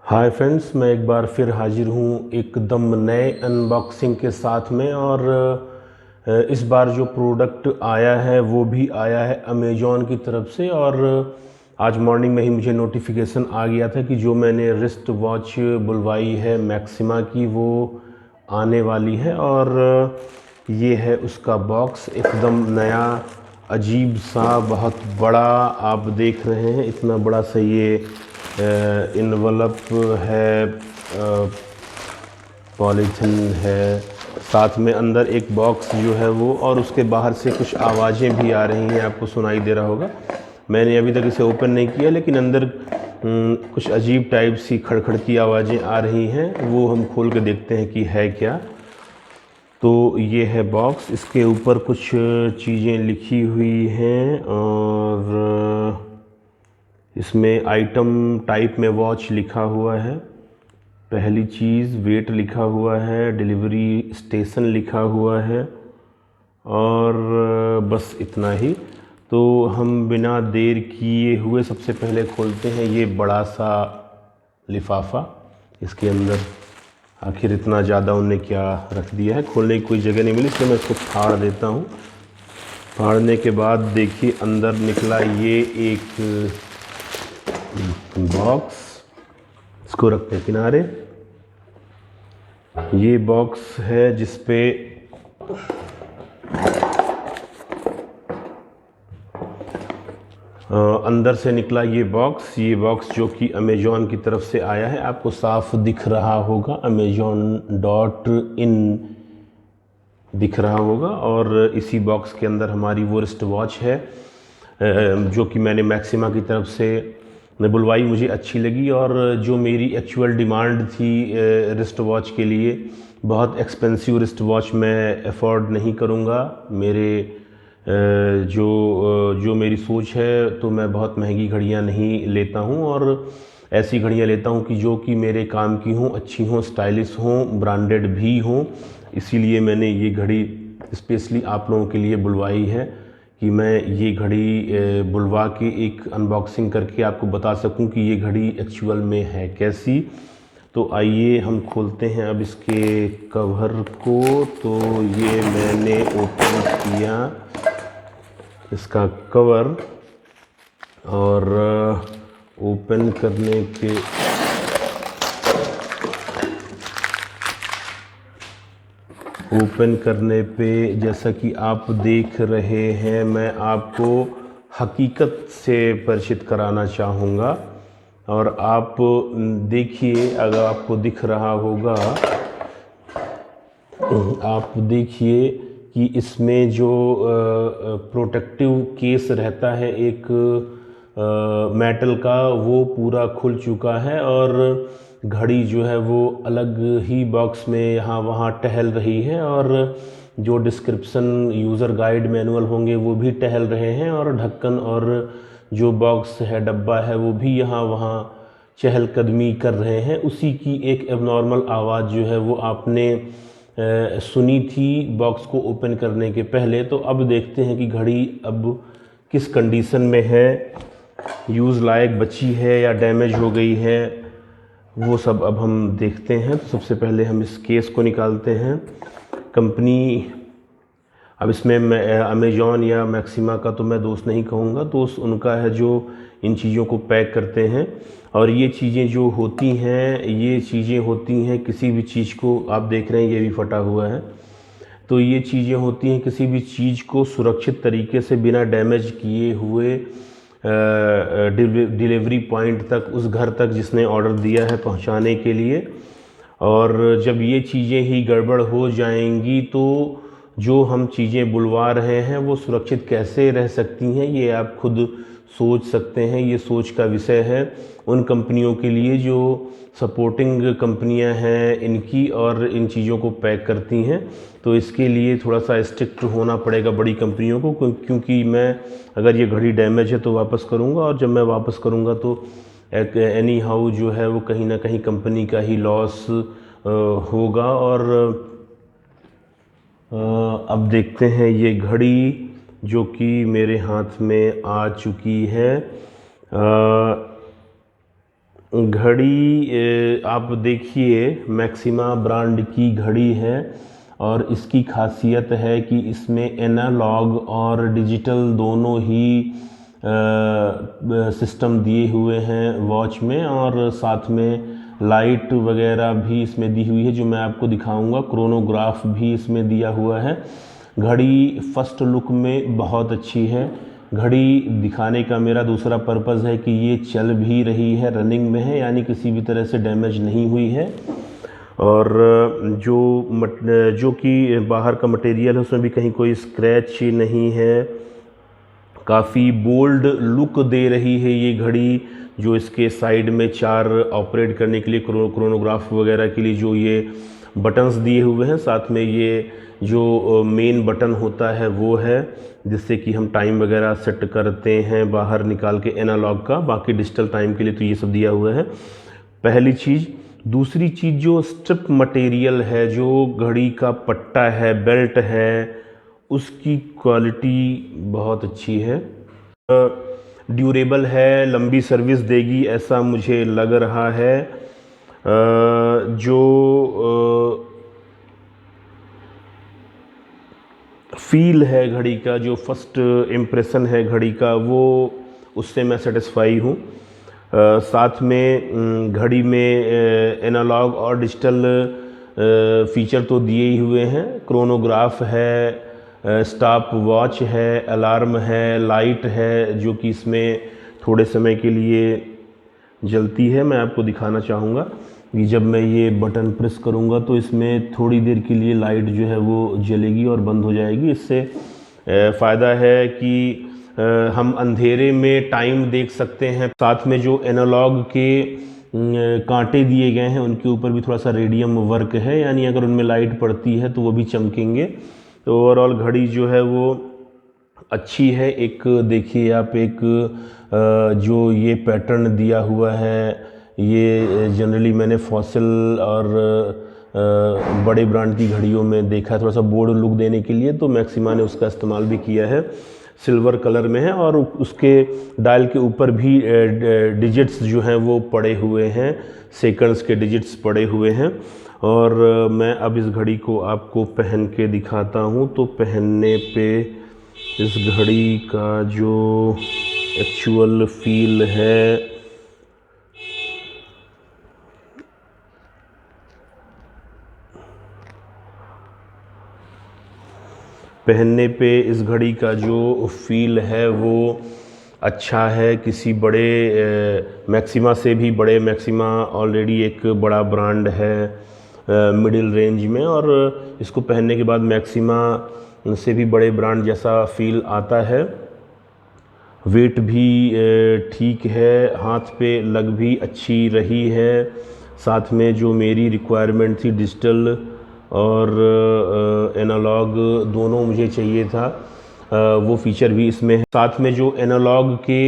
Hi friends, मैं एक बार फिर हाजिर हूँ एकदम नए अनबॉक्सिंग के साथ में। और इस बार जो प्रोडक्ट आया है वो भी आया है अमेजॉन की तरफ से। और आज मॉर्निंग में ही मुझे नोटिफिकेशन आ गया था कि जो मैंने रिस्ट वॉच बुलवाई है मैक्सिमा की वो आने वाली है। और ये है उसका बॉक्स, एकदम नया अजीब सा बहुत बड़ा। आप देख रहे हैं इतना बड़ा सा ये इन्वलप है, पॉलीथिन है, साथ में अंदर एक बॉक्स जो है वो, और उसके बाहर से कुछ आवाज़ें भी आ रही हैं, आपको सुनाई दे रहा होगा। मैंने अभी तक इसे ओपन नहीं किया, लेकिन अंदर कुछ अजीब टाइप सी खड़खड़ की आवाज़ें आ रही हैं। वो हम खोल के देखते हैं कि है क्या। तो ये है बॉक्स, इसके ऊपर कुछ चीज़ें लिखी हुई हैं और इसमें आइटम टाइप में वॉच लिखा हुआ है। पहली चीज़ वेट लिखा हुआ है, डिलीवरी स्टेशन लिखा हुआ है, और बस इतना ही। तो हम बिना देर किए हुए सबसे पहले खोलते हैं ये बड़ा सा लिफाफा। इसके अंदर आखिर इतना ज़्यादा उनने क्या रख दिया है, खोलने की कोई जगह नहीं मिली, इसलिए मैं इसको फाड़ देता हूँ। फाड़ने के बाद देखिए अंदर निकला ये एक बॉक्स। इसको रखते हैं किनारे। ये बॉक्स है जिसपे अंदर से निकला ये बॉक्स जो कि अमेजॉन की तरफ से आया है। आपको साफ दिख रहा होगा, amazon.in दिख रहा होगा। और इसी बॉक्स के अंदर हमारी वो रिस्ट वॉच है जो कि मैंने मैक्सिमा की तरफ से बुलवाई, मुझे अच्छी लगी। और जो मेरी एक्चुअल डिमांड थी रिस्ट वॉच के लिए, बहुत एक्सपेंसिव रिस्ट वॉच मैं अफोर्ड नहीं करूँगा। मेरे जो मेरी सोच है, तो मैं बहुत महंगी घड़ियाँ नहीं लेता हूँ, और ऐसी घड़ियाँ लेता हूँ कि जो कि मेरे काम की हों, अच्छी हों, स्टाइलिश हों, ब्रांडेड भी हों। इसीलिए मैंने ये घड़ी स्पेशली आप लोगों के लिए बुलवाई है कि मैं ये घड़ी बुलवा के एक अनबॉक्सिंग करके आपको बता सकूं कि ये घड़ी एक्चुअल में है कैसी। तो आइए हम खोलते हैं अब इसके कवर को। तो ये मैंने ओपन किया इसका कवर, और ओपन करने के पे जैसा कि आप देख रहे हैं, मैं आपको हकीकत से परिचित कराना चाहूँगा। और आप देखिए, अगर आपको दिख रहा होगा, आप देखिए कि इसमें जो प्रोटेक्टिव केस रहता है एक मेटल का, वो पूरा खुल चुका है। और घड़ी जो है वो अलग ही बॉक्स में यहाँ वहाँ टहल रही है, और जो डिस्क्रिप्शन यूज़र गाइड मैनुअल होंगे वो भी टहल रहे हैं, और ढक्कन और जो बॉक्स है, डब्बा है, वो भी यहाँ वहाँ चहलकदमी कर रहे हैं। उसी की एक एबनॉर्मल आवाज़ जो है वो आपने सुनी थी बॉक्स को ओपन करने के पहले। तो अब देखते हैं कि घड़ी अब किस कंडीशन में है, यूज़ लायक बची है या डैमेज हो गई है, वो सब अब हम देखते हैं। तो सबसे पहले हम इस केस को निकालते हैं। कंपनी, अब इसमें मैं अमेजॉन या मैक्सिमा का तो मैं दोस्त नहीं कहूँगा, दोस्त उनका है जो इन चीज़ों को पैक करते हैं। और ये चीज़ें जो होती हैं, ये चीज़ें होती हैं किसी भी चीज़ को, आप देख रहे हैं ये भी फटा हुआ है। तो ये चीज़ें होती हैं किसी भी चीज़ को सुरक्षित तरीके से बिना डैमेज किए हुए डिलीवरी पॉइंट तक, उस घर तक जिसने ऑर्डर दिया है, पहुंचाने के लिए। और जब ये चीज़ें ही गड़बड़ हो जाएंगी तो जो हम चीज़ें बुलवा रहे हैं वो सुरक्षित कैसे रह सकती हैं, ये आप खुद सोच सकते हैं। ये सोच का विषय है उन कंपनियों के लिए जो सपोर्टिंग कंपनियां हैं इनकी, और इन चीज़ों को पैक करती हैं। तो इसके लिए थोड़ा सा स्ट्रिक्ट होना पड़ेगा बड़ी कंपनियों को, क्योंकि मैं, अगर ये घड़ी डैमेज है तो वापस करूँगा, और जब मैं वापस करूँगा तो एनी हाउ जो है वो कहीं ना कहीं कंपनी का ही लॉस होगा। और अब देखते हैं ये घड़ी जो कि मेरे हाथ में आ चुकी है। घड़ी आप देखिए मैक्सिमा ब्रांड की घड़ी है और इसकी खासियत है कि इसमें एनालॉग और डिजिटल दोनों ही सिस्टम दिए हुए हैं वॉच में, और साथ में लाइट वगैरह भी इसमें दी हुई है जो मैं आपको दिखाऊंगा। क्रोनोग्राफ भी इसमें दिया हुआ है। घड़ी फर्स्ट लुक में बहुत अच्छी है। घड़ी दिखाने का मेरा दूसरा पर्पज़ है कि ये चल भी रही है, रनिंग में है, यानी किसी भी तरह से डैमेज नहीं हुई है। और जो कि बाहर का मटेरियल है उसमें भी कहीं कोई स्क्रैच नहीं है। काफ़ी बोल्ड लुक दे रही है ये घड़ी। जो इसके साइड में 4 ऑपरेट करने के लिए क्रोनोग्राफ वगैरह के लिए जो ये बटन्स दिए हुए हैं, साथ में ये जो मेन बटन होता है वो है जिससे कि हम टाइम वगैरह सेट करते हैं बाहर निकाल के एनालॉग का। बाकी डिजिटल टाइम के लिए तो ये सब दिया हुआ है, पहली चीज़। दूसरी चीज़, जो स्ट्रिप मटेरियल है, जो घड़ी का पट्टा है, बेल्ट है, उसकी क्वालिटी बहुत अच्छी है। ड्यूरेबल है, लंबी सर्विस देगी ऐसा मुझे लग रहा है। जो फील है घड़ी का, जो फर्स्ट इम्प्रेशन है घड़ी का, वो उससे मैं सेटिस्फाई हूँ। साथ में घड़ी में एनालॉग और डिजिटल फीचर तो दिए ही हुए हैं। क्रोनोग्राफ है, स्टॉप वॉच है, अलार्म है, लाइट है जो कि इसमें थोड़े समय के लिए जलती है। मैं आपको दिखाना चाहूँगा कि जब मैं ये बटन प्रेस करूँगा तो इसमें थोड़ी देर के लिए लाइट जो है वो जलेगी और बंद हो जाएगी। इससे फ़ायदा है कि हम अंधेरे में टाइम देख सकते हैं। साथ में जो एनालॉग के कांटे दिए गए हैं उनके ऊपर भी थोड़ा सा रेडियम वर्क है, यानी अगर उनमें लाइट पड़ती है तो वो भी चमकेंगे। तो ओवरऑल घड़ी जो है वो अच्छी है। एक देखिए आप, एक जो ये पैटर्न दिया हुआ है, ये जनरली मैंने फॉसिल और बड़े ब्रांड की घड़ियों में देखा है, थोड़ा सा बोल्ड लुक देने के लिए, तो मैक्सिमा ने उसका इस्तेमाल भी किया है। सिल्वर कलर में है और उसके डायल के ऊपर भी डिजिट्स जो हैं वो पड़े हुए हैं, सेकंड्स के डिजिट्स पड़े हुए हैं। और मैं अब इस घड़ी को आपको पहन के दिखाता हूँ। तो पहनने पे इस घड़ी का जो एक्चुअल फील है, पहनने पे इस घड़ी का जो फील है वो अच्छा है। किसी बड़े मैक्सिमा से भी बड़े, मैक्सिमा ऑलरेडी एक बड़ा ब्रांड है मिडिल रेंज में, और इसको पहनने के बाद मैक्सिमा से भी बड़े ब्रांड जैसा फील आता है। वेट भी ठीक है, हाथ पे लग भी अच्छी रही है। साथ में जो मेरी रिक्वायरमेंट थी, डिजिटल और एनालॉग दोनों मुझे चाहिए था, वो फीचर भी इसमें है। साथ में जो एनालॉग के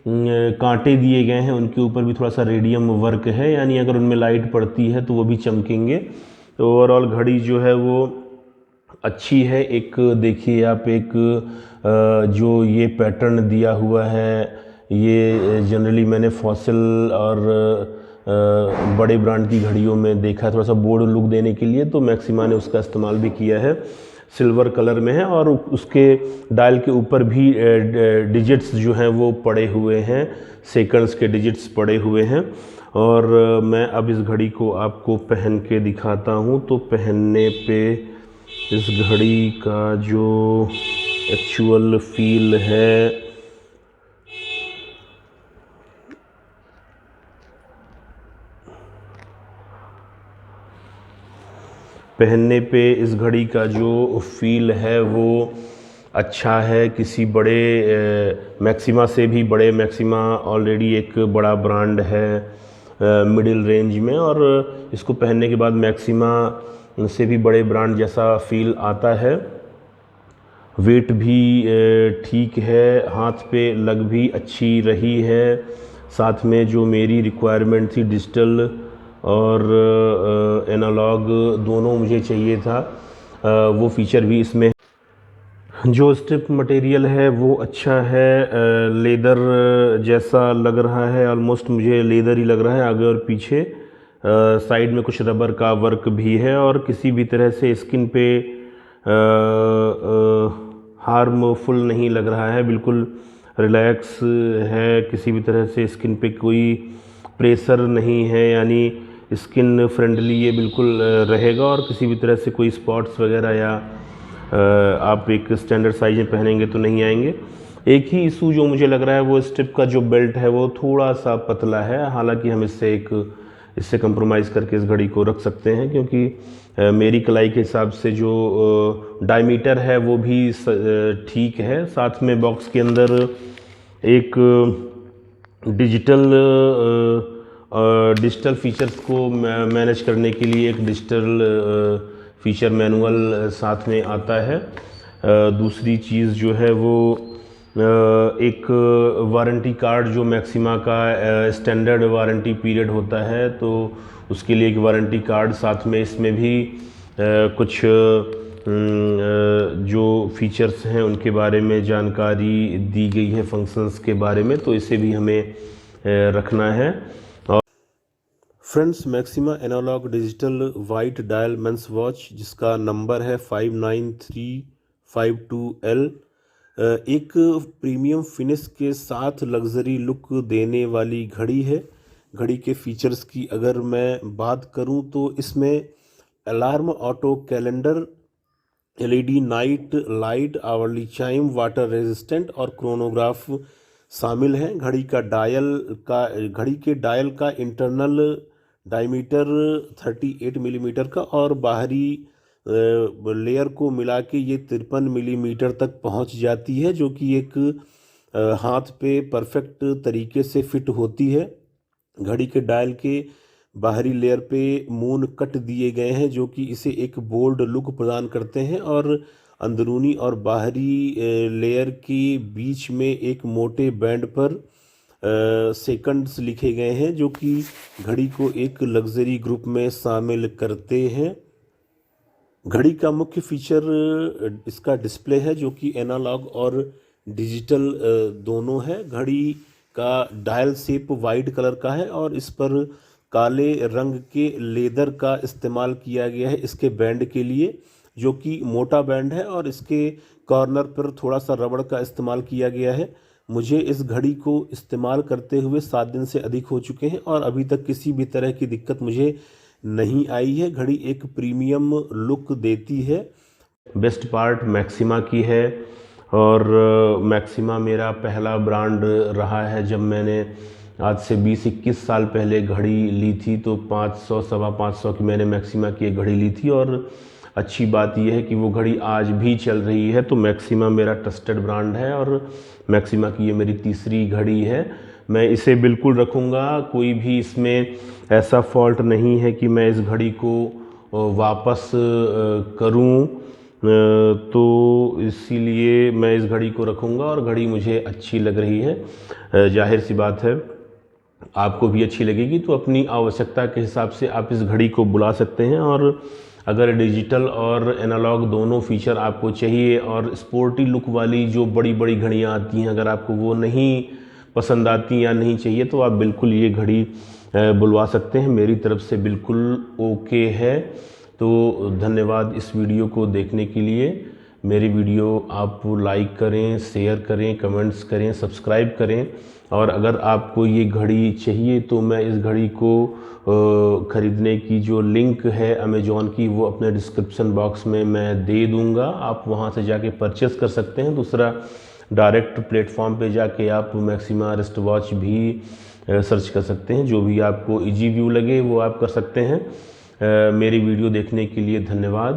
कांटे दिए गए हैं उनके ऊपर भी थोड़ा सा रेडियम वर्क है, यानी अगर उनमें लाइट पड़ती है तो वो भी चमकेंगे। तो ओवरऑल घड़ी जो है वो अच्छी है। एक देखिए आप, एक जो ये पैटर्न दिया हुआ है, ये जनरली मैंने फॉसिल और बड़े ब्रांड की घड़ियों में देखा है, थोड़ा सा बोल्ड लुक देने के लिए, तो मैक्सिमा ने उसका इस्तेमाल भी किया है। सिल्वर कलर में है और उसके डायल के ऊपर भी डिजिट्स जो हैं वो पड़े हुए हैं, सेकंड्स के डिजिट्स पड़े हुए हैं। और मैं अब इस घड़ी को आपको पहन के दिखाता हूँ। तो पहनने पे इस घड़ी का जो एक्चुअल फील है, पहनने पे इस घड़ी का जो फील है वो अच्छा है। किसी बड़े मैक्सिमा से भी बड़े, मैक्सिमा ऑलरेडी एक बड़ा ब्रांड है मिडिल रेंज में, और इसको पहनने के बाद मैक्सिमा से भी बड़े ब्रांड जैसा फील आता है। वेट भी ठीक है, हाथ पे लग भी अच्छी रही है। साथ में जो मेरी रिक्वायरमेंट थी, डिजिटल और एनालॉग दोनों मुझे चाहिए था, वो फीचर भी इसमें। जो स्ट्रिप मटेरियल है वो अच्छा है, लेदर जैसा लग रहा है, ऑलमोस्ट मुझे लेदर ही लग रहा है। आगे और पीछे साइड में कुछ रबर का वर्क भी है और किसी भी तरह से स्किन पे हार्मफुल नहीं लग रहा है, बिल्कुल रिलैक्स है। किसी भी तरह से स्किन पे कोई प्रेशर नहीं है, यानी स्किन फ्रेंडली ये बिल्कुल रहेगा और किसी भी तरह से कोई स्पॉट्स वगैरह या आप एक स्टैंडर्ड साइज में पहनेंगे तो नहीं आएंगे। एक ही इशू जो मुझे लग रहा है वो स्ट्रिप का जो बेल्ट है वो थोड़ा सा पतला है, हालांकि हम इससे कंप्रोमाइज़ करके इस घड़ी को रख सकते हैं, क्योंकि मेरी कलाई के हिसाब से जो डायमीटर है वो भी ठीक है। साथ में बॉक्स के अंदर एक डिजिटल फीचर्स को मैनेज करने के लिए एक डिजिटल फीचर मैनुअल साथ में आता है। दूसरी चीज़ जो है वो एक वारंटी कार्ड, जो मैक्सिमा का स्टैंडर्ड वारंटी पीरियड होता है, तो उसके लिए एक वारंटी कार्ड साथ में इसमें भी कुछ जो फीचर्स हैं उनके बारे में जानकारी दी गई है, फंक्शंस के बारे में, तो इसे भी हमें रखना है। और friends, Maxima analogue digital white dial men's watch, जिसका नंबर है 59352L, एक प्रीमियम फिनिश के साथ लग्जरी लुक देने वाली घड़ी है। घड़ी के फीचर्स की अगर मैं बात करूं तो इसमें alarm, auto calendar, LED night light, hourly chyme, water resistant और क्रोनोग्राफ शामिल हैं। घड़ी के डायल का इंटरनल डायमीटर 38 मिलीमीटर का और बाहरी लेयर को मिला के ये 53 मिलीमीटर तक पहुंच जाती है, जो कि एक हाथ पे परफेक्ट तरीके से फिट होती है। घड़ी के डायल के बाहरी लेयर पे मून कट दिए गए हैं, जो कि इसे एक बोल्ड लुक प्रदान करते हैं, और अंदरूनी और बाहरी लेयर के बीच में एक मोटे बैंड पर सेकंड्स लिखे गए हैं, जो कि घड़ी को एक लग्जरी ग्रुप में शामिल करते हैं। घड़ी का मुख्य फीचर इसका डिस्प्ले है, जो कि एनालॉग और डिजिटल दोनों है। घड़ी का डायल शेप वाइट कलर का है और इस पर काले रंग के लेदर का इस्तेमाल किया गया है इसके बैंड के लिए, जो कि मोटा बैंड है, और इसके कॉर्नर पर थोड़ा सा रबड़ का इस्तेमाल किया गया है। मुझे इस घड़ी को इस्तेमाल करते हुए 7 दिन से अधिक हो चुके हैं और अभी तक किसी भी तरह की दिक्कत मुझे नहीं आई है। घड़ी एक प्रीमियम लुक देती है। बेस्ट पार्ट मैक्सिमा की है, और मैक्सिमा मेरा पहला ब्रांड रहा है। जब मैंने आज से 20-21 साल पहले घड़ी ली थी तो 500 सवा 500 की मैंने मैक्सिमा की एक घड़ी ली थी, और अच्छी बात यह है कि वो घड़ी आज भी चल रही है। तो मैक्सिमा मेरा ट्रस्टेड ब्रांड है और मैक्सिमा की ये मेरी तीसरी घड़ी है। मैं इसे बिल्कुल रखूँगा, कोई भी इसमें ऐसा फॉल्ट नहीं है कि मैं इस घड़ी को वापस करूँ, तो इसीलिए मैं इस घड़ी को रखूँगा और घड़ी मुझे अच्छी लग रही है। जाहिर सी बात है आपको भी अच्छी लगेगी, तो अपनी आवश्यकता के हिसाब से आप इस घड़ी को बुला सकते हैं। और अगर डिजिटल और एनालॉग दोनों फीचर आपको चाहिए और स्पोर्टी लुक वाली जो बड़ी बड़ी घड़ियाँ आती हैं, अगर आपको वो नहीं पसंद आती या नहीं चाहिए, तो आप बिल्कुल ये घड़ी बुलवा सकते हैं। मेरी तरफ से बिल्कुल ओके है। तो धन्यवाद इस वीडियो को देखने के लिए। मेरी वीडियो आप लाइक करें, शेयर करें, कमेंट्स करें, सब्सक्राइब करें। और अगर आपको ये घड़ी चाहिए तो मैं इस घड़ी को ख़रीदने की जो लिंक है अमेज़ॉन की, वो अपने डिस्क्रिप्शन बॉक्स में मैं दे दूँगा। आप वहाँ से जाके परचेस कर सकते हैं। दूसरा, डायरेक्ट प्लेटफॉर्म पे जाके आप मैक्सिमा रिस्ट वॉच भी सर्च कर सकते हैं। जो भी आपको इजी व्यू लगे वो आप कर सकते हैं। मेरी वीडियो देखने के लिए धन्यवाद।